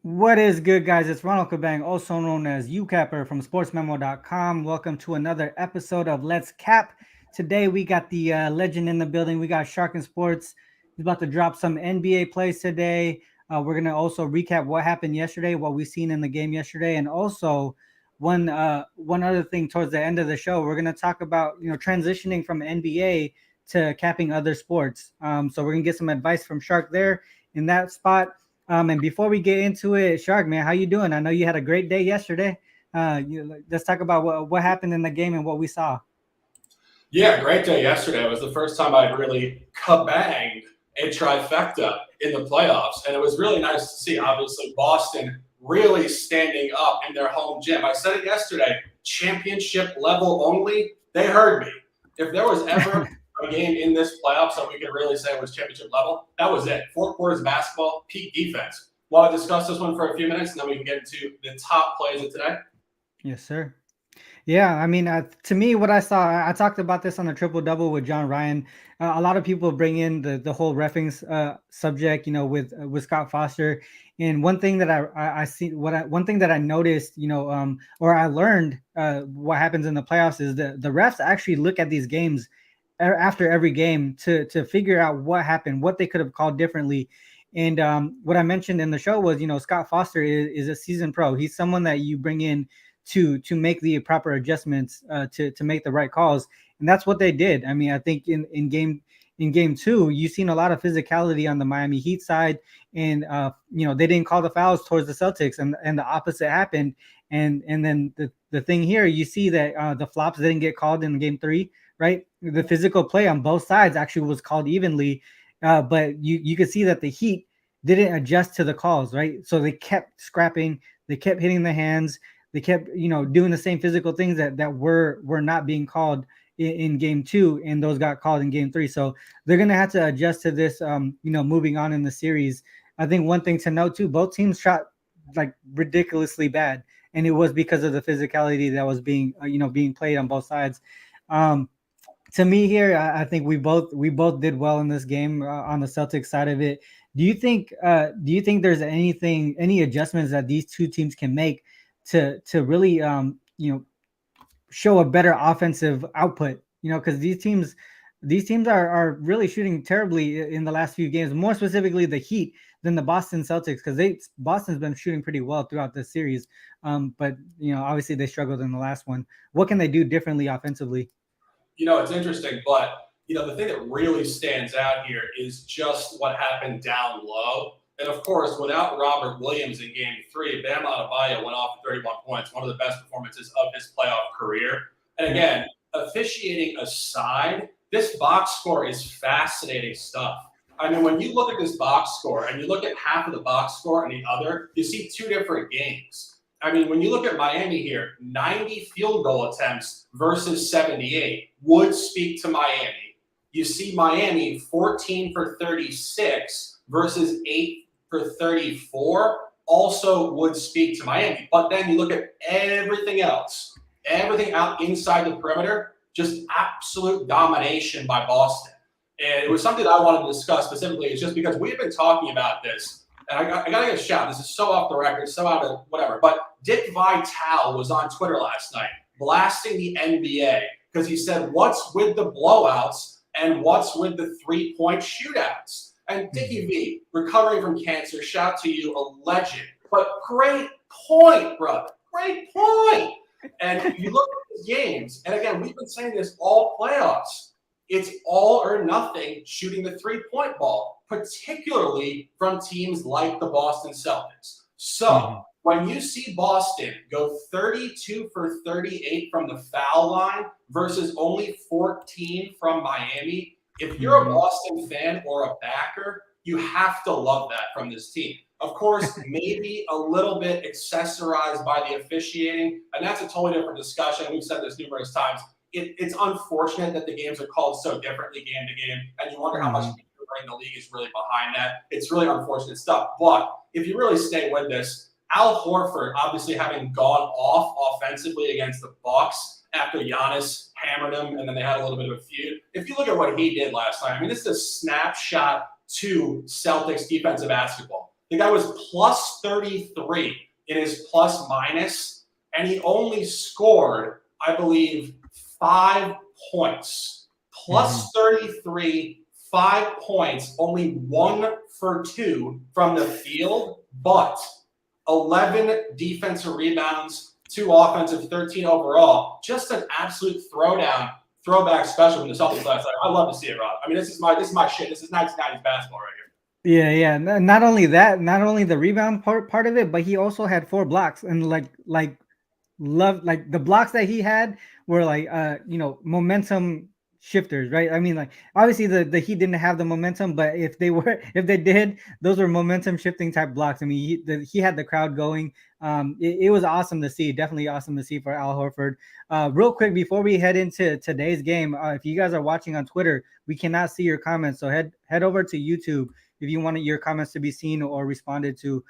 What is good, guys? It's Ronald Kabang, also known as Youcapper from sportsmemo.com. Welcome to another episode of Let's Cap. Today, we got the legend in the building. We got Shark and Sports. He's about to drop some NBA plays today. We're going to also recap what happened yesterday, what we've seen in the game yesterday, and also one other thing towards the end of the show. We're going to talk about transitioning from NBA to capping other sports. So we're going to get some advice from Shark there in that spot. And before we get into it, Shark man, how you doing? I know you had a great day yesterday. Let's talk about what happened in the game and what we saw. Yeah, great day yesterday. It was the first time I really kabanged a trifecta in the playoffs. And it was really nice to see, obviously, Boston really standing up in their home gym. I said it yesterday, championship level only. They heard me. If there was ever a game in this playoffs that we could really say was championship level, that was it. 4 quarters of basketball, peak defense. Want to discuss this one for a few minutes, and then we can get into the top plays of today? Yes, sir. Yeah, I mean, to me, what I saw, I talked about this on the triple double with John Ryan. A lot of people bring in the whole refing subject, with Scott Foster. And one thing that I see, one thing that I noticed, or I learned, what happens in the playoffs is the refs actually look at these games after every game to figure out what happened, what they could have called differently. And what I mentioned in the show was, Scott Foster is a seasoned pro. He's someone that you bring in to make the proper adjustments, to make the right calls, and that's what they did. I mean, I think in game two, you've seen a lot of physicality on the Miami Heat side, and they didn't call the fouls towards the Celtics, and the opposite happened. And then the thing here, you see that the flops didn't get called in game three, right? The physical play on both sides actually was called evenly, but you could see that the Heat didn't adjust to the calls, right? So they kept scrapping, they kept hitting the hands, they kept doing the same physical things that were not being called in game two, and those got called in game three. So they're gonna have to adjust to this, moving on in the series. I think one thing to note too, both teams shot like ridiculously bad, and it was because of the physicality that was being played on both sides. um to me here, I think we both did well in this game, on the Celtics side of it. Do you think there's any adjustments that these two teams can make to really show a better offensive output? Because these teams are really shooting terribly in the last few games, more specifically the Heat than the Boston Celtics, because they Boston's been shooting pretty well throughout this series. But obviously they struggled in the last one. What can they do differently offensively? It's interesting, but the thing that really stands out here is just what happened down low. And of course, without Robert Williams in game three, Bam Adebayo went off for 31 points, one of the best performances of his playoff career. And again, officiating aside, this box score is fascinating stuff. I mean, when you look at this box score and you look at half of the box score and the other, you see two different games. I mean, when you look at Miami here, 90 field goal attempts versus 78 would speak to Miami. You see Miami 14 for 36 versus 8 for 34 also would speak to Miami. But then you look at everything else, everything out inside the perimeter, just absolute domination by Boston. And it was something that I wanted to discuss specifically, is just because we've been talking about this. And I got to get a shout. This is so off the record, so out of whatever. But Dick Vitale was on Twitter last night blasting the NBA because he said, what's with the blowouts and what's with the three-point shootouts? And Dickie V, recovering from cancer, shout to you, a legend. But great point, brother. Great point. And you look at these games, and again, we've been saying this all playoffs. It's all or nothing shooting the three-point ball, particularly from teams like the Boston Celtics. So when you see Boston go 32 for 38 from the foul line versus only 14 from Miami, if you're a Boston fan or a backer, you have to love that from this team. Of course, maybe a little bit accessorized by the officiating, and that's a totally different discussion. We've said this numerous times. It's unfortunate that the games are called so differently game to game, and you wonder how much the league is really behind that. It's really unfortunate stuff. But if you really stay with this, Al Horford obviously having gone off offensively against the Bucks after Giannis hammered him, and then they had a little bit of a feud. If you look at what he did last night, I mean, this is a snapshot to Celtics defensive basketball. The guy was plus 33 in his plus minus, and he only scored, I believe, 5 points. Plus 33, 5 points, only 1 for 2 from the field, but 11 defensive rebounds, 2 offensive, 13 overall. Just an absolute throwback special from the Celtics last night. I love to see it, Rob. I mean, this is my shit. This is 1990s basketball right here. Yeah. Not only that, not only the rebound part of it, but he also had 4 blocks, and like the blocks that he had were like momentum shifters, right? I mean, like obviously the Heat didn't have the momentum, but if they did, those were momentum shifting type blocks. I mean, he had the crowd going. It was awesome to see. Definitely awesome to see for Al Horford. Real quick before we head into today's game, if you guys are watching on Twitter, we cannot see your comments, so head over to YouTube if you wanted your comments to be seen or responded to.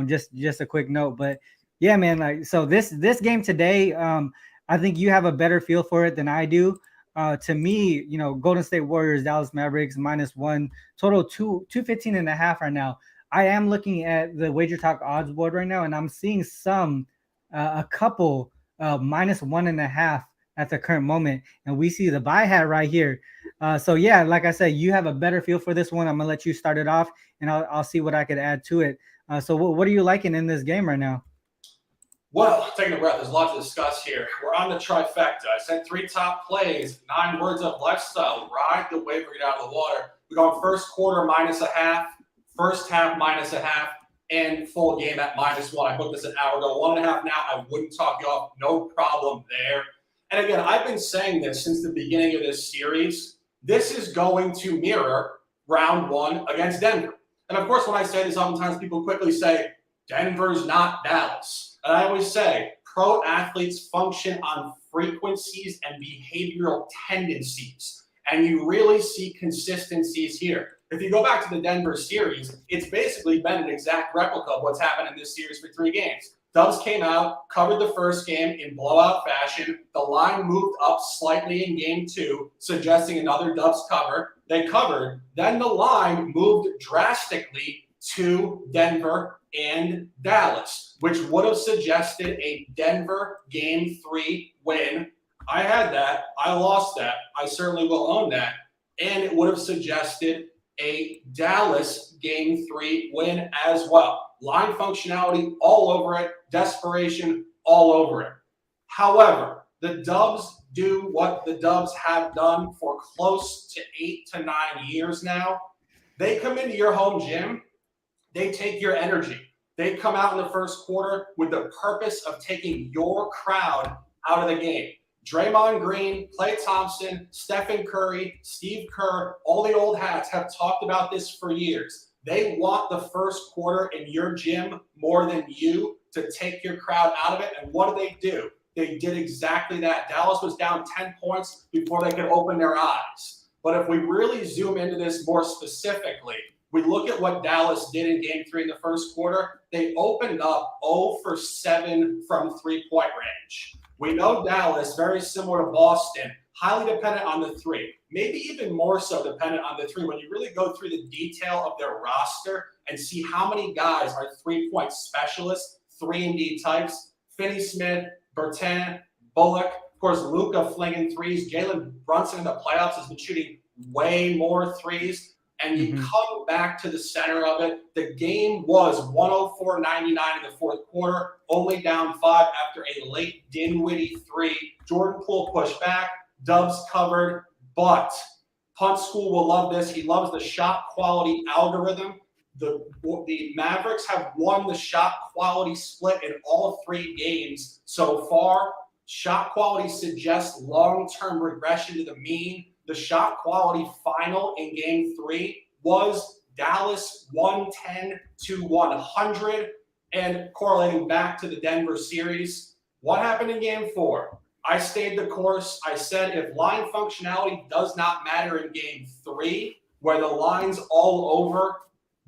Just a quick note, but yeah, man. Like, so this game today, I think you have a better feel for it than I do. To me, Golden State Warriors, Dallas Mavericks -1, total 215.5 right now. I am looking at the Wager Talk odds board right now, and I'm seeing a couple -1.5 at the current moment, and we see the buy hat right here. So yeah, like I said, you have a better feel for this one. I'm gonna let you start it off, and I'll see what I could add to it. So what are you liking in this game right now? Well, taking a breath, there's a lot to discuss here. We're on the trifecta. I said 3 top plays, 9 words of lifestyle. Ride the wave or get out of the water. We're going first quarter -0.5, first half -0.5, and full game at -1. I booked this an hour ago. 1.5 now. I wouldn't talk you off. No problem there. And again, I've been saying this since the beginning of this series. This is going to mirror round 1 against Denver. And of course, when I say this, oftentimes people quickly say, Denver's not Dallas. And I always say, pro athletes function on frequencies and behavioral tendencies. And you really see consistencies here. If you go back to the Denver series, it's basically been an exact replica of what's happened in this series for 3 games. Dubs came out, covered the first game in blowout fashion. The line moved up slightly in game 2, suggesting another Dubs cover. They covered. Then the line moved drastically to Denver and Dallas, which would have suggested a Denver game 3 win. I had that. I lost that. I certainly will own that. And it would have suggested a Dallas game 3 win as well. Line functionality all over it. Desperation all over it. However, the Dubs do what the Dubs have done for close to 8 to 9 years now. They come into your home gym. They take your energy. They come out in the first quarter with the purpose of taking your crowd out of the game. Draymond Green, Klay Thompson, Stephen Curry, Steve Kerr, all the old hats have talked about this for years. They want the first quarter in your gym more than you to take your crowd out of it. And what do? They did exactly that. Dallas was down 10 points before they could open their eyes. But if we really zoom into this more specifically, we look at what Dallas did in game 3 in the first quarter. They opened up 0 for 7 from 3-point range. We know Dallas, very similar to Boston, highly dependent on the 3, maybe even more so dependent on the 3 when you really go through the detail of their roster and see how many guys are 3-point specialists, 3-and-D types. Finney-Smith, Bertin, Bullock, of course, Luka flinging threes. Jalen Brunson in the playoffs has been shooting way more threes. And you come back to the center of it. The game was 104-99 in the fourth quarter, only down 5 after a late Dinwiddie 3. Jordan Poole pushed back, Dubs covered, but Punt School will love this. He loves the shot quality algorithm. The Mavericks have won the shot quality split in all 3 games so far. Shot quality suggests long-term regression to the mean. The shot quality final in game 3 was Dallas 110 to 100. And correlating back to the Denver series, what happened in game 4? I stayed the course. I said if line functionality does not matter in game 3, where the line's all over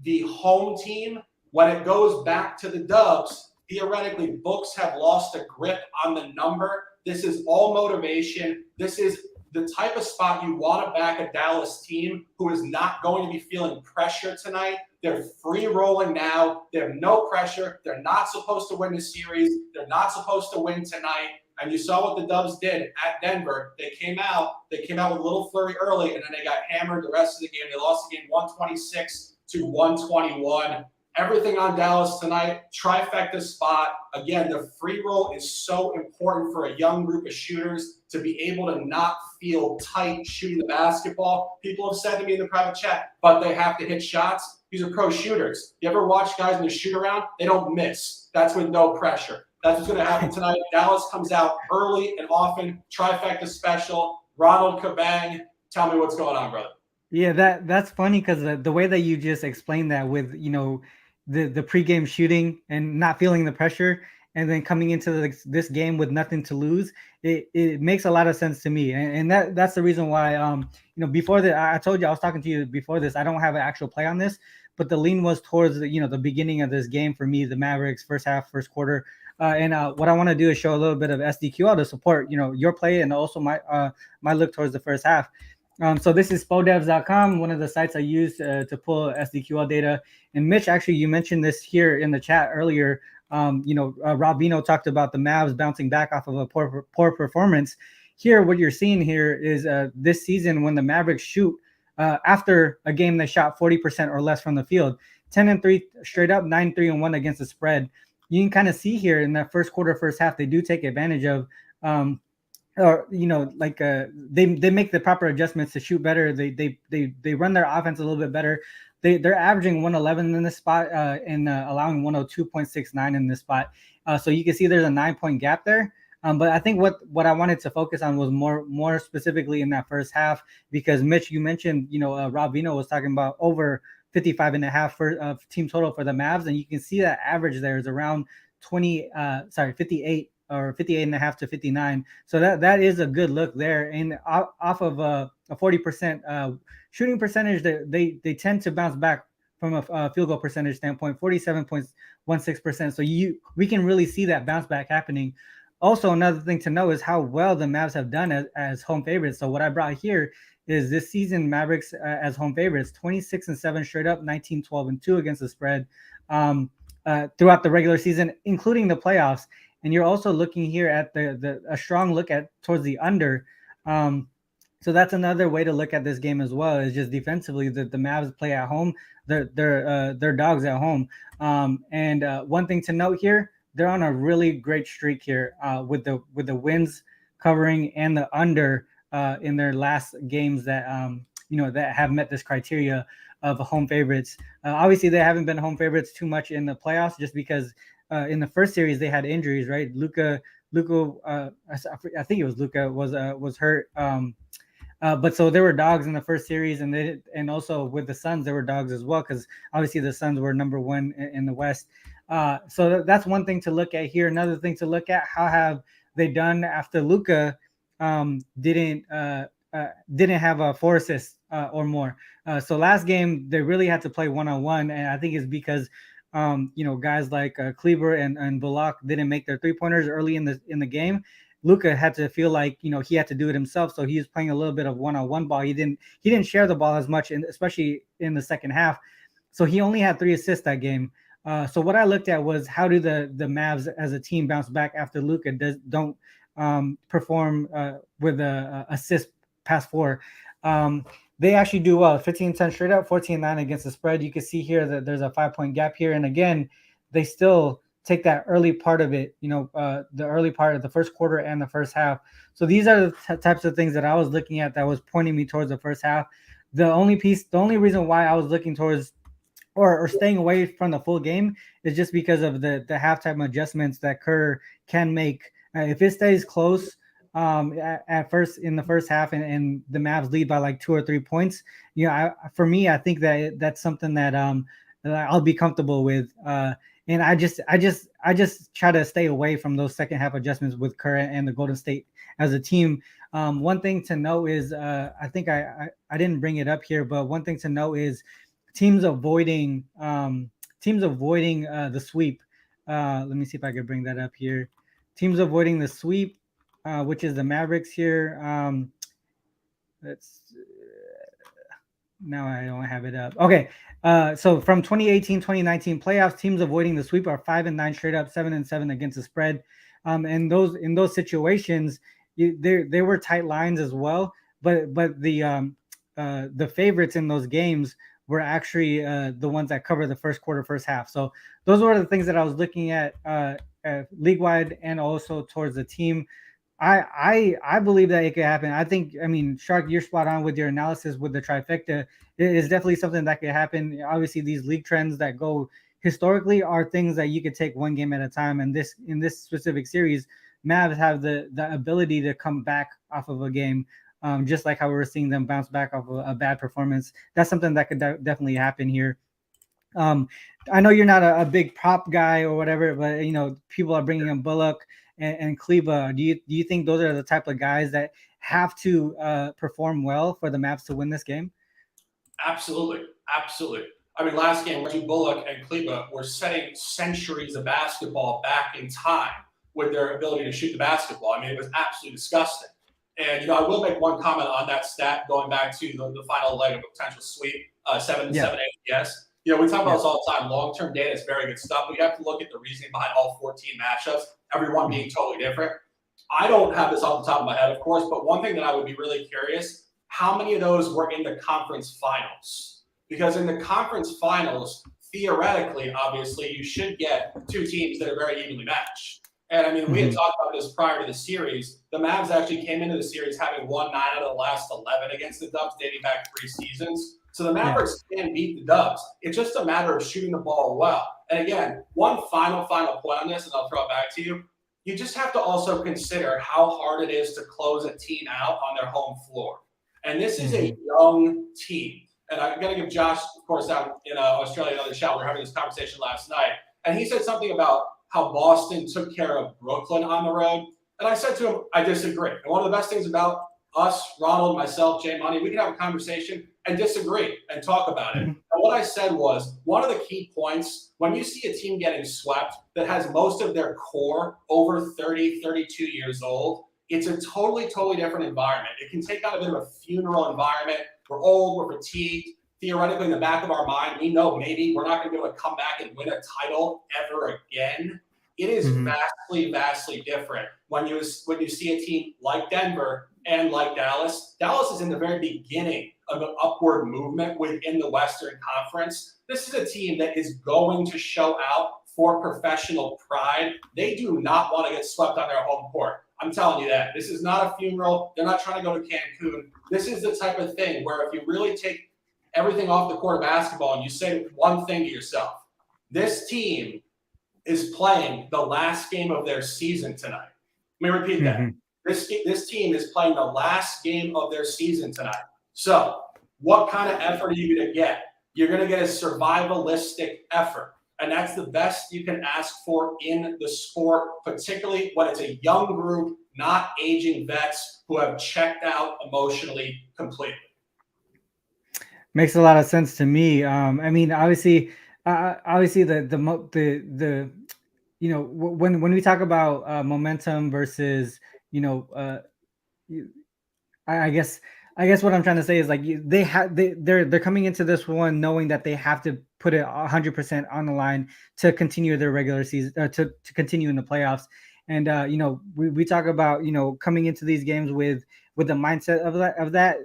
the home team, when it goes back to the Dubs, theoretically, books have lost a grip on the number. This is all motivation. This is the type of spot you want to back a Dallas team who is not going to be feeling pressure tonight. They're free rolling now. They have no pressure. They're not supposed to win the series. They're not supposed to win tonight. And you saw what the Dubs did at Denver. They came out with a little flurry early, and then they got hammered the rest of the game. They lost the game 126 to 121. Everything on Dallas tonight, trifecta spot. Again, the free roll is so important for a young group of shooters to be able to not feel tight shooting the basketball. People have said to me in the private chat, but they have to hit shots. These are pro shooters. You ever watch guys when they shoot around? They don't miss. That's with no pressure. That's what's going to happen tonight. Dallas comes out early and often. Trifecta special. Ronald Kabang. Tell me what's going on, brother. Yeah, that's funny because the way that you just explained that with the pregame shooting and not feeling the pressure, and then coming into this game with nothing to lose, it makes a lot of sense to me, and that's the reason why before that I told you I was talking to you before this. I don't have an actual play on this, but the lean was towards the beginning of this game for me, the Mavericks first half, first quarter. And what I want to do is show a little bit of SDQL to support your play and also my look towards the first half. So this is spodevs.com, one of the sites I use to pull SDQL data. And Mitch, actually, you mentioned this here in the chat earlier. Rob Vino talked about the Mavs bouncing back off of a poor performance. Here, what you're seeing here is this season when the Mavericks shoot after a game they shot 40% or less from the field, 10-3 straight up, 9-3-1 against the spread. You can kind of see here in that first quarter, first half, they do take advantage of they make the proper adjustments to shoot better. They run their offense a little bit better. They're averaging 111 in this spot and allowing 102.69 in this spot. So you can see there's a 9-point gap there. But I think what I wanted to focus on was more specifically in that first half, because Mitch, you mentioned Rob Vino was talking about over 55.5 for team total for the Mavs, and you can see that average there is around 58 or 58.5 to 59. So that is a good look there. And off of a 40% shooting percentage, they tend to bounce back from a field goal percentage standpoint, 47.16%. So we can really see that bounce back happening. Also, another thing to know is how well the Mavs have done as home favorites. So what I brought here is this season Mavericks as home favorites, 26-7 straight up, 19-12-2 against the spread throughout the regular season, including the playoffs. And you're also looking here at a strong look towards the under. So that's another way to look at this game as well, is just defensively the Mavs play at home. They're dogs at home. And one thing to note here, they're on a really great streak here with the wins covering and the under in their last games that that have met this criteria of home favorites. Obviously, they haven't been home favorites too much in the playoffs, just because in the first series they had injuries, right? Luka, I think it was Luka was hurt. But so there were dogs in the first series, and also with the Suns there were dogs as well, because obviously the Suns were number one in the West. So that's one thing to look at here. Another thing to look at, how have they done after Luka didn't have a 4 assists or more. So last game they really had to play one-on-one, and I think it's because guys like Kleber and Bullock didn't make their 3-pointers early in the game. Luka had to feel like he had to do it himself, so he was playing a little bit of one-on-one ball. He didn't share the ball as much, especially in the second half. So he only had 3 assists that game. So what I looked at was, how do the Mavs as a team bounce back after Luka don't perform with a assist past 4. They actually do well, 15-10 straight up, 14-9 against the spread. You can see here that there's a 5-point gap here. And again, they still take that early part of it, the early part of the first quarter and the first half. So these are the types of things that I was looking at that was pointing me towards the first half. The only reason why I was looking towards or staying away from the full game is just because of the halftime adjustments that Kerr can make. If it stays close at first in the first half and the Mavs lead by like 2 or 3 points, for me, I think that's something that I'll be comfortable with. And I just try to stay away from those second half adjustments with Kerr and the Golden State as a team. One thing to know is I think I didn't bring it up here, but one thing to know is teams avoiding the sweep. Let me see if I could bring that up here. Teams avoiding the sweep, which is the Mavericks here. Now I don't have it up. Okay. So from 2018-2019 playoffs, teams avoiding the sweep are 5-9 straight up, 7-7 against the spread. And those situations, there were tight lines as well. But the favorites in those games were actually the ones that cover the first quarter, first half. So those were the things that I was looking at league wide and also towards the team. I believe that it could happen. I think, I mean, Shark, you're spot on with your analysis with the trifecta. It is definitely something that could happen. Obviously, these league trends that go historically are things that you could take one game at a time. And this in this specific series, Mavs have the ability to come back off of a game, just like how we were seeing them bounce back off of a bad performance. That's something that could definitely happen here. Um, I know you're not a big prop guy or whatever, but people are bringing in Bullock and Kleba. Do you think those are the type of guys that have to perform well for the Mavs to win this game? Absolutely, absolutely. I mean, last game, Reggie Bullock and Kleba were setting centuries of basketball back in time with their ability to shoot the basketball. I mean, it was absolutely disgusting. And I will make one comment on that stat going back to the final leg of a potential sweep, 7-7 ATS. We talk about this all the time. Long-term data is very good stuff, but you have to look at the reasoning behind all 14 matchups, every one being totally different. I don't have this off the top of my head, of course, but one thing that I would be really curious, how many of those were in the conference finals? Because in the conference finals, theoretically, obviously, you should get two teams that are very evenly matched. And I mean, we had talked about this prior to the series. The Mavs actually came into the series having won 9 out of the last 11 against the Dubs, dating back 3 seasons. So the Mavericks can beat the Dubs. It's just a matter of shooting the ball well. And again, one final point on this, and I'll throw it back to you. You just have to also consider how hard it is to close a team out on their home floor. And this is a young team. And I'm going to give Josh, of course, out in Australia another shout. We were having this conversation last night. And he said something about how Boston took care of Brooklyn on the road. And I said to him, I disagree. And one of the best things about us, Ronald, myself, Jay Money, we can have a conversation and disagree and talk about it. And what I said was, one of the key points, when you see a team getting swept that has most of their core over 30, 32 years old, it's a totally different environment. It can take on a bit of a funeral environment. We're old, we're fatigued. Theoretically, in the back of our mind, we know maybe we're not going to be able to come back and win a title ever again. It is vastly different when you see a team like Denver and like Dallas. Dallas is in the very beginning of an upward movement within the Western Conference. This is a team that is going to show out for professional pride. They do not want to get swept on their home court. I'm telling you that. This is not a funeral. They're not trying to go to Cancun. This is the type of thing where if you really take everything off the court of basketball and you say one thing to yourself, this team is playing the last game of their season tonight. Let me repeat that. This team is playing the last game of their season tonight. So what kind of effort are you going to get? You're going to get a survivalistic effort. And that's the best you can ask for in the sport, particularly when it's a young group, not aging vets who have checked out emotionally completely. Makes a lot of sense to me. I mean, obviously, the when we talk about momentum versus I guess what I'm trying to say is like they're coming into this one knowing that they have to put it 100% on the line to continue their regular season, to continue in the playoffs. And we talk about coming into these games with the mindset of that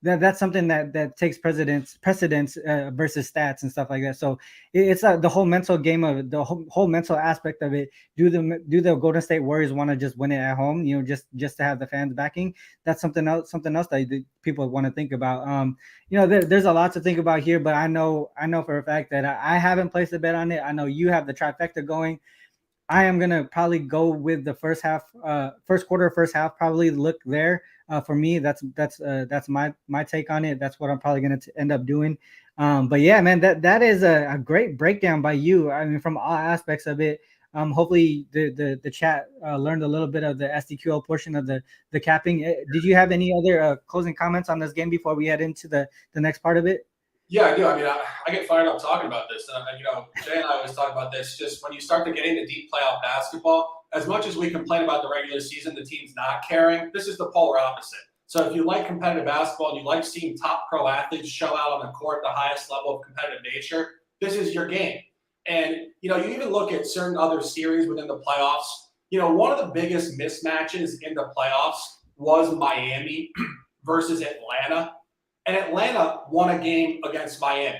that's something that takes precedence versus stats and stuff like that. So it's the whole mental game of the whole mental aspect of it. Do the Golden State Warriors want to just win it at home? Just to have the fans backing. That's something else that people want to think about. There's a lot to think about here, but I know for a fact that I haven't placed a bet on it. I know you have the trifecta going. I am gonna probably go with the first quarter, first half. Probably look there. For me, that's my take on it. That's what I'm probably gonna end up doing. But yeah, man, that is a great breakdown by you. I mean, from all aspects of it. Hopefully the chat learned a little bit of the SDQL portion of the capping. Did you have any other closing comments on this game before we head into the next part of it? Yeah, I do. I mean, I get fired up talking about this. Jay and I always talk about this. Just when you start to get into deep playoff basketball, as much as we complain about the regular season, the team's not caring, this is the polar opposite. So if you like competitive basketball and you like seeing top pro athletes show out on the court at the highest level of competitive nature, this is your game. And, you even look at certain other series within the playoffs. One of the biggest mismatches in the playoffs was Miami versus Atlanta. And Atlanta won a game against Miami.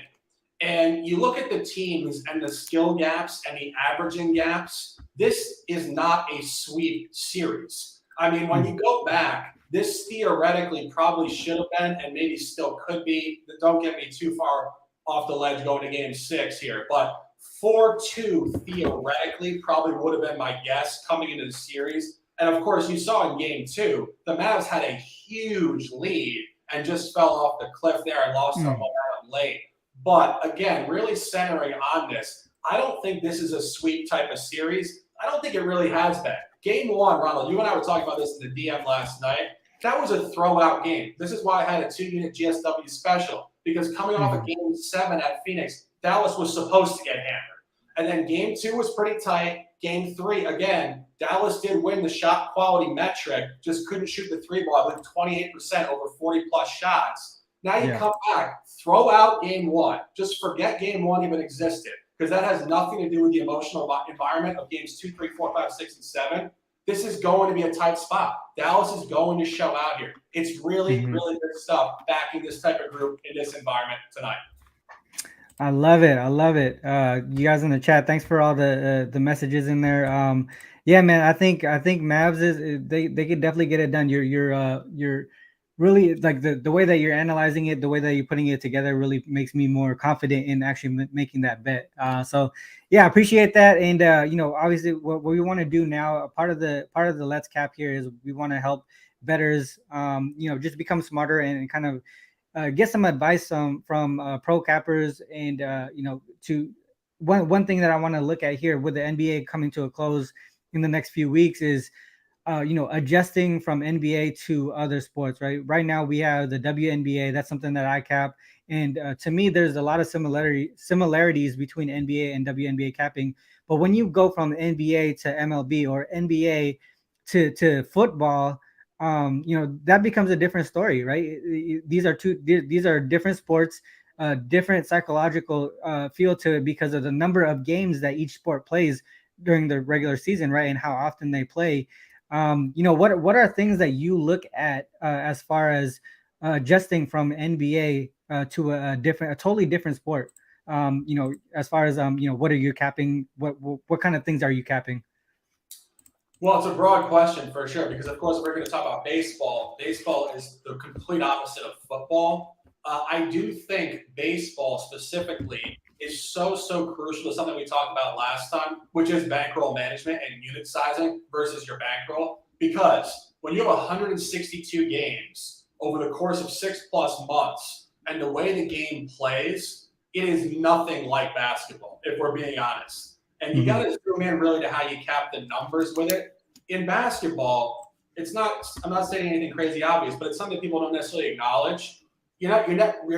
And you look at the teams and the skill gaps and the averaging gaps, this is not a sweep series. I mean, when you go back, this theoretically probably should have been and maybe still could be. Don't get me too far off the ledge going to game 6 here. But 4-2 theoretically probably would have been my guess coming into the series. And, of course, you saw in game 2, the Mavs had a huge lead and just fell off the cliff there and lost some momentum late. But again, really centering on this, I don't think this is a sweep type of series. I don't think it really has been. Game 1, Ronald, you and I were talking about this in the DM last night. That was a throwout game. This is why I had a 2-unit GSW special, because coming off of game 7 at Phoenix, Dallas was supposed to get hammered. And then game 2 was pretty tight. Game 3, again, Dallas did win the shot quality metric, just couldn't shoot the 3 ball. I believe 28% over 40-plus shots. Now you come back, throw out game 1. Just forget game 1 even existed, because that has nothing to do with the emotional environment of games 2, 3, 4, 5, 6, and 7. This is going to be a tight spot. Dallas is going to show out here. It's really, really good stuff backing this type of group in this environment tonight. I love it. I love it. You guys in the chat, thanks for all the messages in there. Yeah, man, I think Mavs is they could definitely get it done. You're really like the way that you're analyzing it, the way that you're putting it together really makes me more confident in actually making that bet. So yeah, I appreciate that. And obviously what we want to do now, a part of the Let's Cap here is we want to help bettors, just become smarter and kind of get some advice from pro cappers. And to one thing that I want to look at here with the NBA coming to a close in the next few weeks is adjusting from NBA to other sports. Right now we have the WNBA. That's something that I cap, and to me there's a lot of similarities between NBA and WNBA capping. But when you go from NBA to MLB or NBA to football, that becomes a different story, right? These are different sports, different psychological feel to it because of the number of games that each sport plays during the regular season, right? And how often they play. What are things that you look at as far as adjusting from NBA to a totally different sport? As far as what are you capping? What kind of things are you capping? Well, it's a broad question for sure, because of course we're going to talk about baseball. Baseball is the complete opposite of football. I do think baseball specifically is so crucial to something we talked about last time, which is bankroll management and unit sizing versus your bankroll. Because when you have 162 games over the course of 6+ months, and the way the game plays, it is nothing like basketball, if we're being honest. And you got to zoom in really to how you cap the numbers with it. In basketball, it's not, I'm not saying anything crazy obvious, but it's something people don't necessarily acknowledge. You're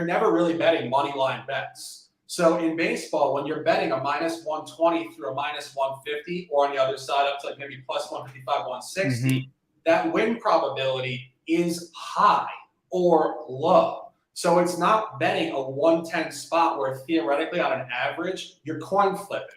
never really betting money line bets. So in baseball, when you're betting a -120 through a -150, or on the other side up to like maybe +155, 160, that win probability is high or low. So it's not betting a 110 spot where theoretically on an average, you're coin flipping.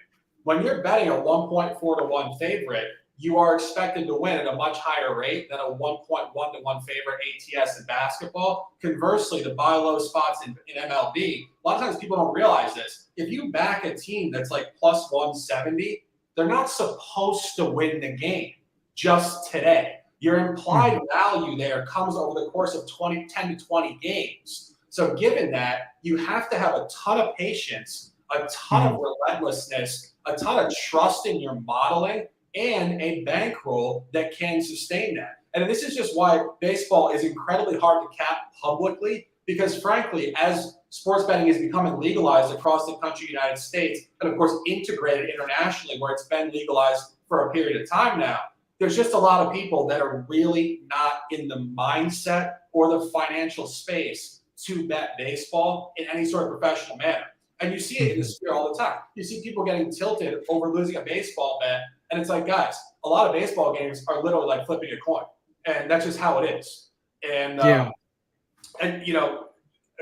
When you're betting a 1.4 to 1 favorite, you are expected to win at a much higher rate than a 1.1 to 1 favorite ATS in basketball. Conversely, the buy low spots in MLB, a lot of times people don't realize this. If you back a team that's like +170, they're not supposed to win the game just today. Your implied value there comes over the course of 10 to 20 games. So given that, you have to have a ton of patience, a ton of relentlessness, a ton of trust in your modeling, and a bankroll that can sustain that. And this is just why baseball is incredibly hard to cap publicly, because frankly, as sports betting is becoming legalized across the country, United States, and of course integrated internationally where it's been legalized for a period of time now, there's just a lot of people that are really not in the mindset or the financial space to bet baseball in any sort of professional manner. And you see it in the sphere all the time. You see people getting tilted over losing a baseball bet. And it's like, guys, a lot of baseball games are literally like flipping a coin. And that's just how it is. And Yeah. and you know,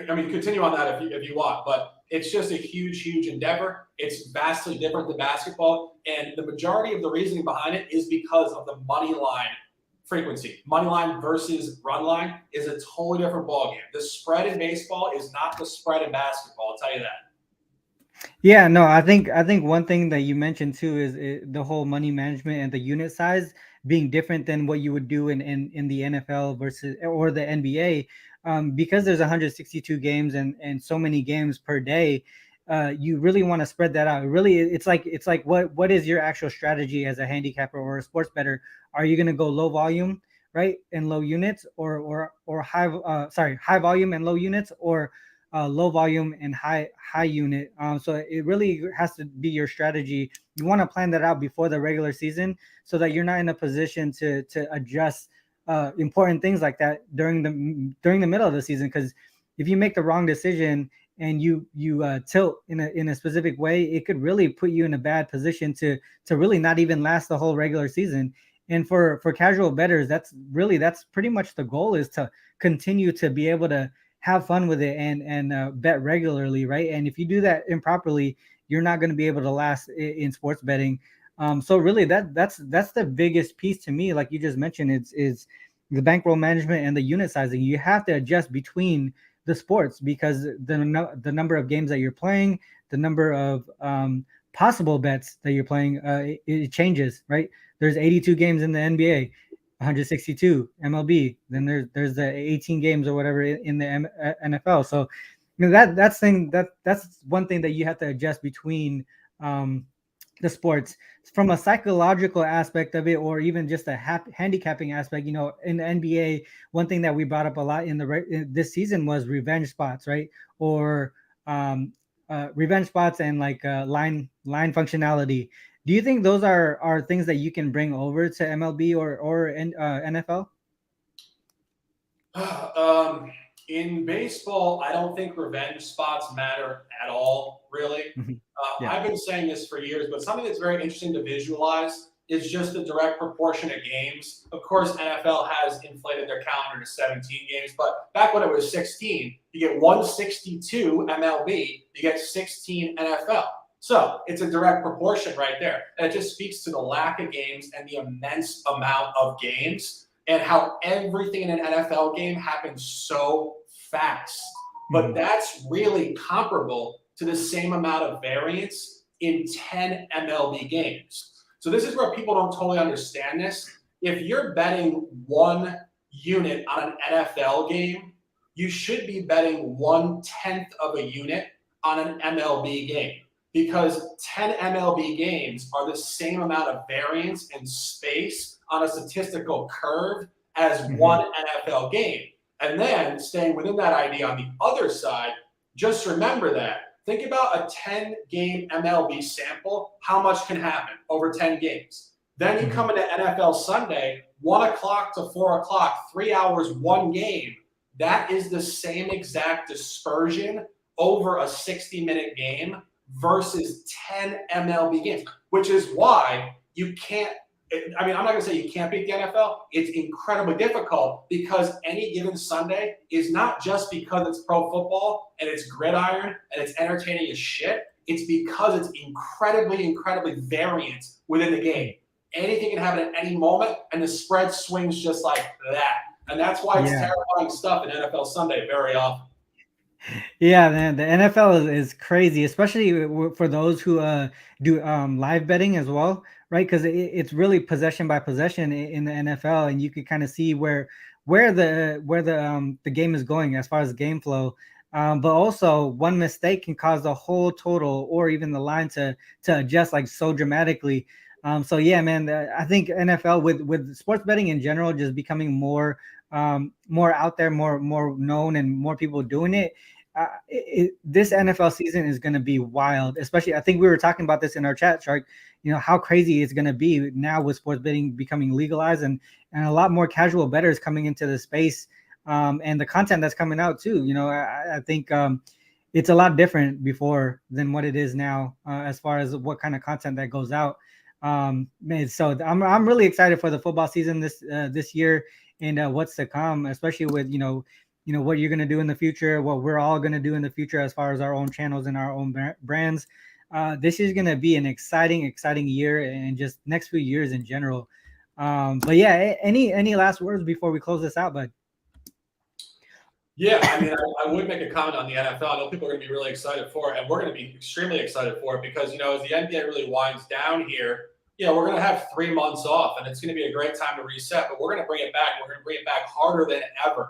I mean, continue on that if you want, but it's just a huge endeavor. It's vastly different than basketball, and the majority of the reasoning behind it is because of the money line frequency. Money line versus run line is a totally different ballgame. The spread in baseball is not the spread in basketball. I'll tell you that. Yeah, no, I think one thing that you mentioned too is the whole money management and the unit size being different than what you would do in the NFL versus or the NBA, because there's 162 games and so many games per day. You really want to spread that out. Really, it's like what is your actual strategy as a handicapper or a sports better? Are you going to go low volume, right, and low units, or high volume and low units, or low volume and high unit. So it really has to be your strategy. You want to plan that out before the regular season so that you're not in a position to adjust important things like that during the middle of the season. Because if you make the wrong decision and you tilt in a specific way, it could really put you in a bad position to really not even last the whole regular season. And for casual bettors, that's pretty much the goal, is to continue to be able to have fun with it and bet regularly, right? And if you do that improperly, you're not going to be able to last in sports betting. So really, that's the biggest piece to me. Like you just mentioned, is the bankroll management and the unit sizing. You have to adjust between the sports because the number of games that you're playing, the number of possible bets that you're playing, it changes, right? There's 82 games in the NBA. 162 MLB. Then there's the 18 games or whatever in the NFL. So that's one thing that you have to adjust between um, the sports from a psychological aspect of it, or even just a handicapping aspect. In the NBA, one thing that we brought up a lot in this season was revenge spots, right? Or revenge spots and like line functionality. Do you think those are things that you can bring over to MLB or NFL? In baseball, I don't think revenge spots matter at all, really. Mhm. Yeah. I've been saying this for years, but something that's very interesting to visualize is just the direct proportion of games. Of course, NFL has inflated their calendar to 17 games, but back when it was 16, you get 162 MLB, you get 16 NFL. So it's a direct proportion right there. And it just speaks to the lack of games and the immense amount of games and how everything in an NFL game happens so fast. But Mhm. that's really comparable to the same amount of variance in 10 MLB games. So this is where people don't totally understand this. If you're betting one unit on an NFL game, you should be betting 1/10 of a unit on an MLB game because 10 MLB games are the same amount of variance and space on a statistical curve as one Mhm. NFL game. And then staying within that idea on the other side, just remember that. Think about a 10 game MLB sample. How much can happen over 10 games? Then you come Mhm. into NFL Sunday, 1 o'clock to 4 o'clock, 3 hours, one game. That is the same exact dispersion over a 60-minute game versus 10 MLB games, which is why you can't. I mean, I'm not going to say you can't beat the NFL. It's incredibly difficult because any given Sunday is not just because it's pro football and it's gridiron and it's entertaining as shit. It's because it's incredibly variant within the game. Anything can happen at any moment, and the spread swings just like that. And that's why it's Yeah. terrifying stuff in NFL Sunday very often. Yeah, man, the NFL is crazy, especially for those who do live betting as well, right? Because it's really possession by possession in the NFL, and you can kind of see where the game is going as far as game flow. But also, one mistake can cause the whole total or even the line to adjust like so dramatically. So yeah, man, I think NFL with sports betting in general just becoming more out there, more known, and more people doing it. This NFL season is going to be wild. Especially, I think we were talking about this in our chat, Shark. How crazy it's going to be now with sports betting becoming legalized and a lot more casual bettors coming into the space, and the content that's coming out too. I think it's a lot different before than what it is now, as far as what kind of content that goes out. Man, so I'm really excited for the football season this year. and what's to come, especially with what you're gonna do in the future, what we're all gonna do in the future as far as our own channels and our own brands. This is gonna be an exciting year, and just next few years in general. But yeah, any last words before we close this out, bud? Yeah, I mean, I would make a comment on the NFL. I know people are going to be really excited for it, and we're going to be extremely excited for it because, as the NBA really winds down here, we're going to have 3 months off, and it's going to be a great time to reset, but we're going to bring it back. We're going to bring it back harder than ever.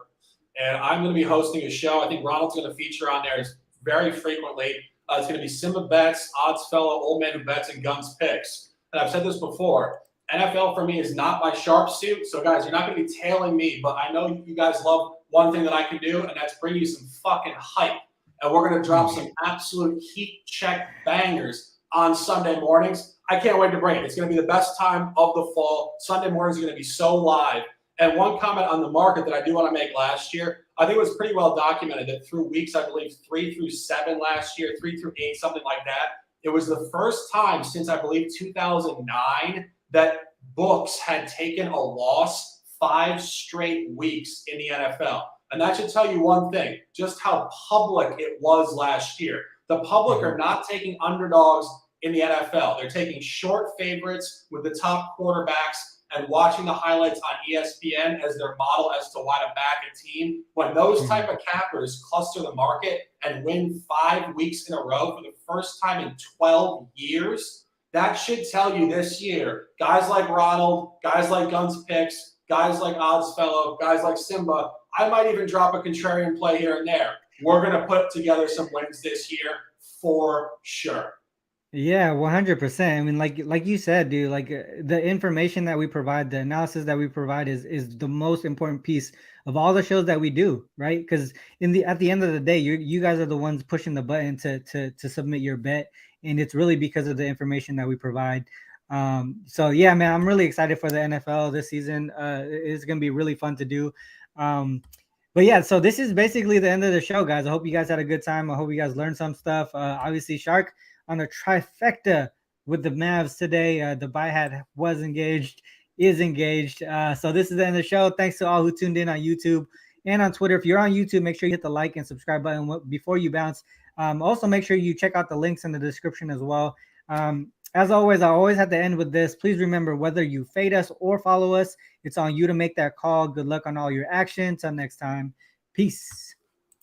And I'm going to be hosting a show. I think Ronald's going to feature on there very frequently. It's going to be Simba Bets, Odds Fellow, Old Man Who Bets, and Guns Picks. And I've said this before. NFL for me is not my sharp suit. So, guys, you're not going to be tailing me, but I know you guys love one thing that I can do, and that's bring you some fucking hype. And we're going to drop some absolute heat check bangers on Sunday mornings. I can't wait to bring it. It's going to be the best time of the fall. Sunday mornings are going to be so live. And one comment on the market that I do want to make last year, I think it was pretty well documented that through weeks, I believe 3 through 7 last year, 3 through 8, something like that. It was the first time since I believe 2009 that books had taken a loss 5 straight weeks in the NFL. And that should tell you one thing, just how public it was last year. The public are not taking underdogs in the NFL. They're taking short favorites with the top quarterbacks and watching the highlights on ESPN as their model as to why to back a team. When those type of cappers cluster the market and win 5 weeks in a row for the first time in 12 years, that should tell you this year, guys like Ronald, guys like Guns Picks, guys like Odds Fellow, guys like Simba, I might even drop a contrarian play here and there. We're going to put together some wins this year for sure. Yeah, 100%. I mean, like you said, dude, the information that we provide, the analysis that we provide is the most important piece of all the shows that we do, right? Because at the end of the day, you guys are the ones pushing the button to submit your bet, and it's really because of the information that we provide. So yeah, man, I'm really excited for the NFL this season. It's gonna be really fun to do. But yeah, so this is basically the end of the show, guys. I hope you guys had a good time. I hope you guys learned some stuff. Obviously, Shark on a trifecta with the Mavs today. The buy hat is engaged. So this is the end of the show. Thanks to all who tuned in on YouTube and on Twitter. If you're on YouTube, make sure you hit the like and subscribe button before you bounce. Also, make sure you check out the links in the description as well. As always, I always have to end with this. Please remember, whether you fade us or follow us, it's on you to make that call. Good luck on all your action. Till next time. Peace.